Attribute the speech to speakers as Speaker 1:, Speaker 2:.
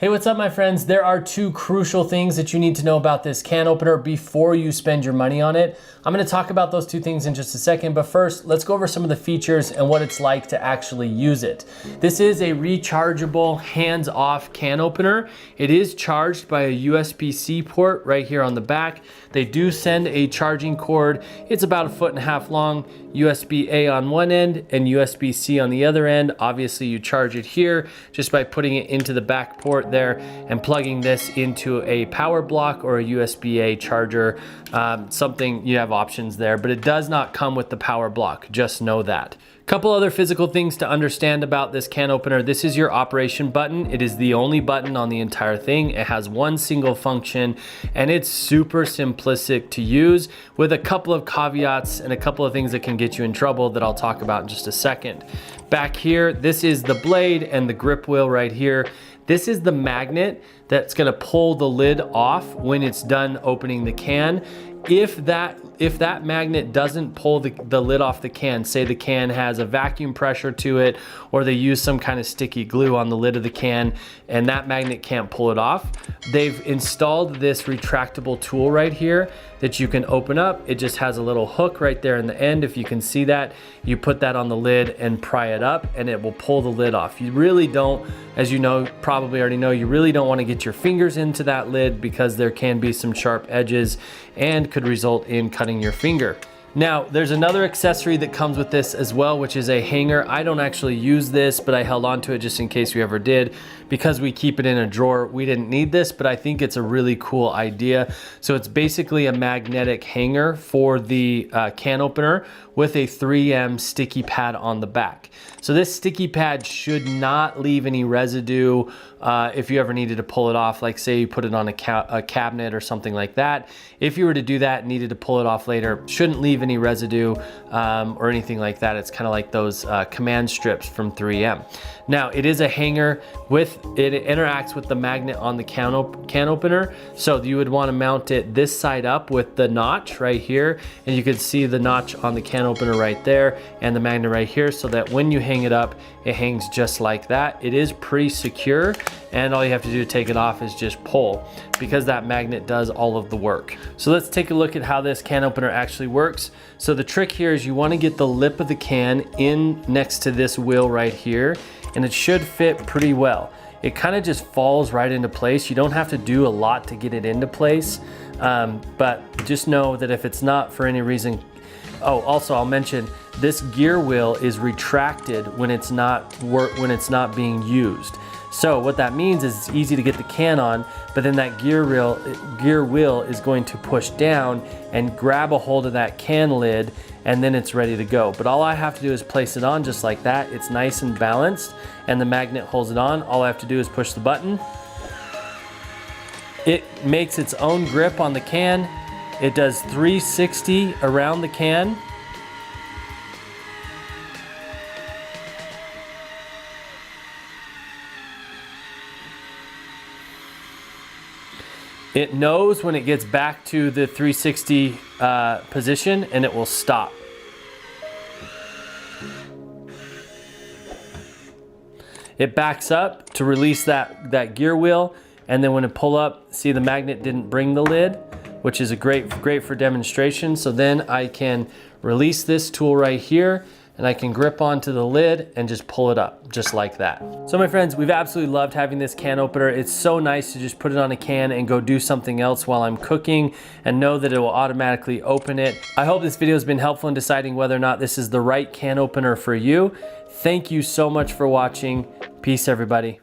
Speaker 1: Hey, what's up my friends? There are two crucial things that you need to know about this can opener before you spend your money on it. I'm gonna talk about those two things in just a second, but first, let's go over some of the features and what it's like to actually use it. This is a rechargeable, hands-off can opener. It is charged by a USB-C port right here on the back. They do send a charging cord. It's about 1.5 feet long, USB-A on one end and USB-C on the other end. Obviously you charge it here just by putting it into the back port there and plugging this into a power block or a USB-A charger. Something, you have options there, but it does not come with the power block, just know that. Couple other physical things to understand about this can opener. This is your operation button. It is the only button on the entire thing. It has one single function and it's super simplistic to use with a couple of caveats and a couple of things that can get you in trouble that I'll talk about in just a second. Back here, this is the blade and the grip wheel right here. This is the magnet that's gonna pull the lid off when it's done opening the can. If that magnet doesn't pull the lid off the can, say the can has a vacuum pressure to it, or they use some kind of sticky glue on the lid of the can and that magnet can't pull it off, they've installed this retractable tool right here that you can open up. It just has a little hook right there in the end. If you can see that, you put that on the lid and pry it up and it will pull the lid off. You really don't, as you know, probably already know, you really don't want to get your fingers into that lid because there can be some sharp edges and could result in cutting your finger. Now, there's another accessory that comes with this as well, which is a hanger. I don't actually use this, but I held on to it just in case we ever did. Because we keep it in a drawer, we didn't need this, but I think it's a really cool idea. So it's basically a magnetic hanger for the can opener with a 3M sticky pad on the back. So this sticky pad should not leave any residue if you ever needed to pull it off, like say you put it on a cabinet or something like that. If you were to do that and needed to pull it off later, shouldn't leave any residue or anything like that. It's kind of like those command strips from 3M. Now it is a hanger it interacts with the magnet on the can opener. So you would want to mount it this side up with the notch right here. And you can see the notch on the can opener right there and the magnet right here, so that when you hang it up, it hangs just like that. It is pretty secure and all you have to do to take it off is just pull, because that magnet does all of the work. So let's take a look at how this can opener actually works. So the trick here is you want to get the lip of the can in next to this wheel right here, and it should fit pretty well. It kind of just falls right into place. You don't have to do a lot to get it into place, but just know that if it's not for any reason. Oh, also I'll mention this gear wheel is retracted when it's not being used. So what that means is it's easy to get the can on, but then that gear wheel is going to push down and grab a hold of that can lid, and then it's ready to go. But all I have to do is place it on just like that. It's nice and balanced and the magnet holds it on. All I have to do is push the button. It makes its own grip on the can. It does 360 around the can. It knows when it gets back to the 360 position and it will stop. It backs up to release that gear wheel, and then when it pull up, see the magnet didn't bring the lid, which is great for demonstration. So then I can release this tool right here and I can grip onto the lid and just pull it up just like that. So my friends, we've absolutely loved having this can opener. It's so nice to just put it on a can and go do something else while I'm cooking and know that it will automatically open it. I hope this video has been helpful in deciding whether or not this is the right can opener for you. Thank you so much for watching. Peace, everybody.